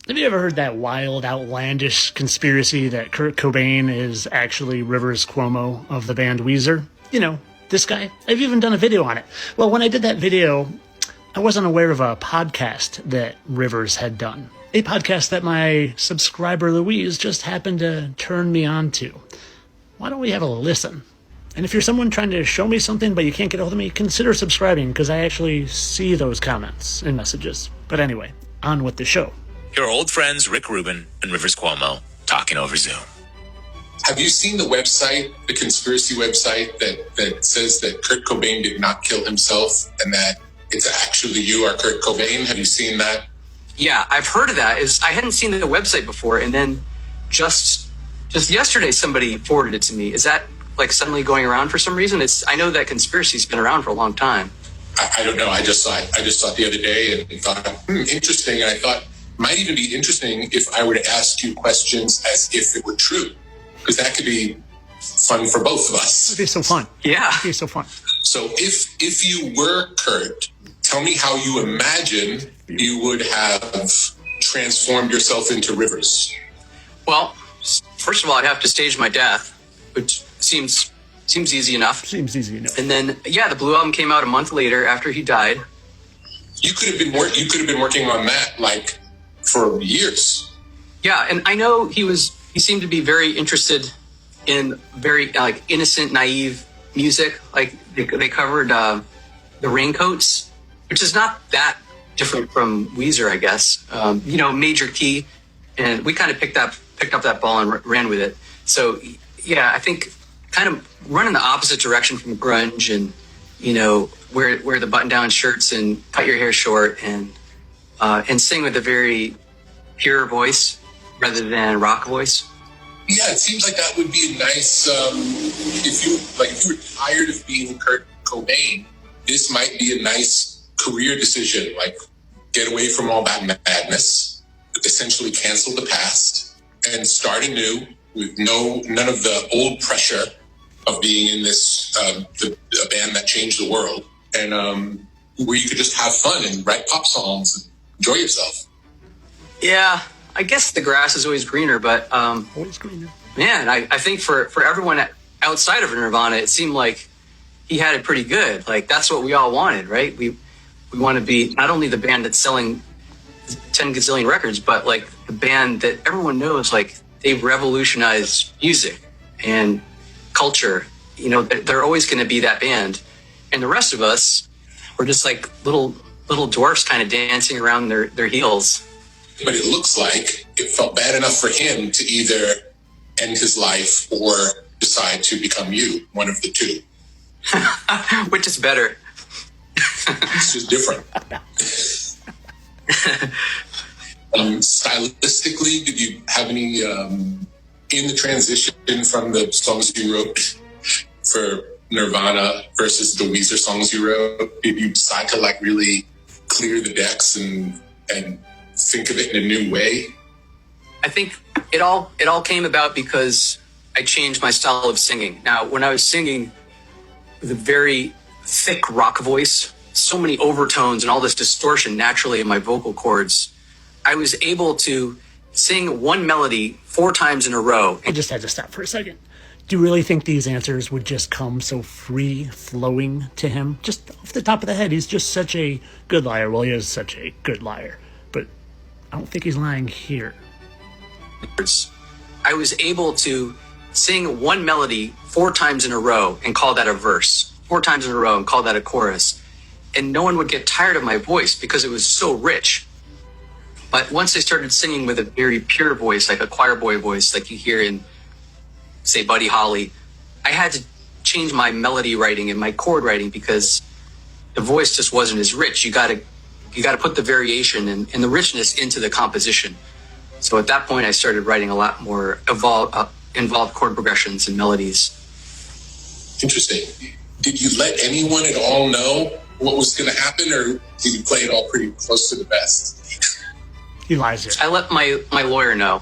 Have you ever heard that wild, outlandish conspiracy that Kurt Cobain is actually Rivers Cuomo of the band Weezer? You know, this guy. I've even done a video on it. Well, when I did that video, I wasn't aware of a podcast that Rivers had done. A podcast that my subscriber Louise just happened to turn me on to. Why don't we have a listen? And if you're someone trying to show me something but you can't get a hold of me, consider subscribing because I actually see those comments and messages. But anyway, on with the show. Your old friends Rick Rubin and Rivers Cuomo talking over Zoom. Have you seen the website, the conspiracy website that says that Kurt Cobain did not kill himself and that it's actually you are Kurt Cobain? Have you seen that? Yeah, I've heard of that. I hadn't seen the website before, and then just yesterday somebody forwarded it to me. Is that like suddenly going around for some reason? I know that conspiracy's been around for a long time. I don't know. I just saw it. I just saw it the other day and thought, interesting. And I thought might even be interesting if I were to ask you questions as if it were true, because that could be fun for both of us. It'd be so fun. Yeah, it'd be so fun. So if you were Kurt, tell me how you imagine you would have transformed yourself into Rivers. Well, first of all, I'd have to stage my death, which seems easy enough. Seems easy enough. And then, yeah, the Blue Album came out a month later after he died. You could have been working on that like for years. Yeah, and I know he seemed to be very interested in very like innocent, naive music. Like they covered the Raincoats, which is not that different from Weezer, I guess. Major key, and we kind of picked up that ball and ran with it. So yeah, I think kind of running the opposite direction from grunge and wear the button down shirts and cut your hair short and sing with a very pure voice rather than rock voice. Yeah, it seems like that would be a nice if you were tired of being Kurt Cobain, this might be a nice career decision, like get away from all that madness, essentially cancel the past and start anew with none of the old pressure of being in this a band that changed the world, and where you could just have fun and write pop songs and enjoy yourself. Yeah, I guess the grass is always greener, but always greener. Man, I think for everyone outside of Nirvana, it seemed like he had it pretty good. Like that's what we all wanted, right? We want to be not only the band that's selling 10 gazillion records, but like the band that everyone knows, like they've revolutionized music and culture. They're always going to be that band. And the rest of us, we're just like little dwarfs kind of dancing around their heels. But it looks like it felt bad enough for him to either end his life or decide to become you, one of the two. Which is better? It's just different. Stylistically, did you have any in the transition from the songs you wrote for Nirvana versus the Weezer songs you wrote? Did you decide to like really clear the decks and think of it in a new way? I think it all came about because I changed my style of singing. Now, when I was singing with a very thick rock voice, so many overtones and all this distortion naturally in my vocal cords, I was able to sing one melody 4 times in a row. I just had to stop for a second. Do you really think these answers would just come so free-flowing to him? Just off the top of the head, he's just such a good liar. Well, he is such a good liar. But I don't think he's lying here. I was able to sing one melody 4 times in a row and call that a verse. 4 times in a row and call that a chorus. And no one would get tired of my voice because it was so rich. But once I started singing with a very pure voice, like a choir boy voice, like you hear in, say, Buddy Holly, I had to change my melody writing and my chord writing because the voice just wasn't as rich. You got to put the variation and the richness into the composition. So at that point, I started writing a lot more involved chord progressions and melodies. Interesting. Did you let anyone at all know what was going to happen, or did you play it all pretty close to the vest? He lies here. I let my lawyer know.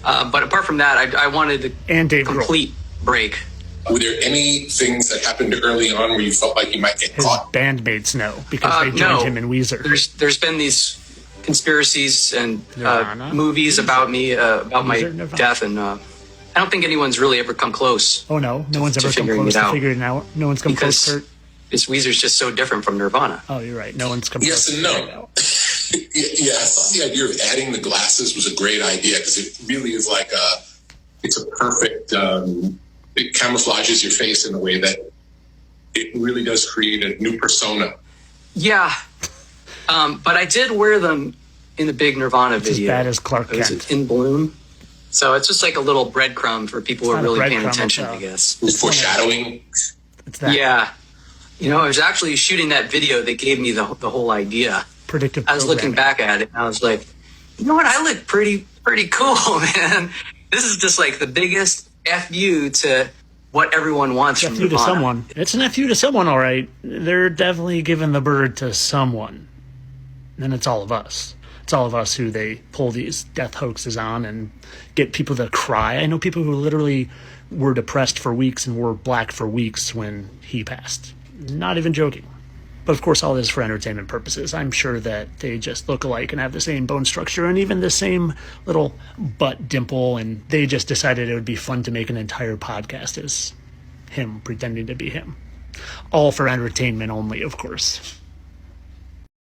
But apart from that, I wanted a complete break. Were there any things that happened early on where you felt like you might get His caught? bandmates know because they joined him in Weezer. There's been these conspiracies and Nirvana? movies about me, about my Weezer, Nirvana. death, and I don't think anyone's really ever come close. Oh no, no one's to ever come figuring close it to out. figuring it out. No one's come close, Because Kurt. this Weezer's just so different from Nirvana. Oh, you're right. No one's come Yes close. and to no. figuring it out. Yeah, I thought the idea of adding the glasses was a great idea because it really is like it's a perfect, it camouflages your face in a way that it really does create a new persona. Yeah, but I did wear them in the big Nirvana As video. bad as Clark It was Kent. in Bloom. So it's just like a little breadcrumb for people who It's are not a really paying breadcrumb, attention, it's I guess. It's foreshadowing. It's that Yeah. You know, I was actually shooting that video that gave me the whole idea. predictive I was looking programming. back at it and I was like, you know what? I look pretty cool, man. This is just like the biggest FU to what everyone wants from FU to Nirvana. someone. It's an FU to someone, all right. They're definitely giving the bird to someone. And it's all of us. It's all of us who they pull these death hoaxes on and get people to cry. I know people who literally were depressed for weeks and wore black for weeks when he passed. Not even joking. But of course, all this for entertainment purposes. I'm sure that they just look alike and have the same bone structure and even the same little butt dimple. And they just decided it would be fun to make an entire podcast as him pretending to be him. All for entertainment only, of course.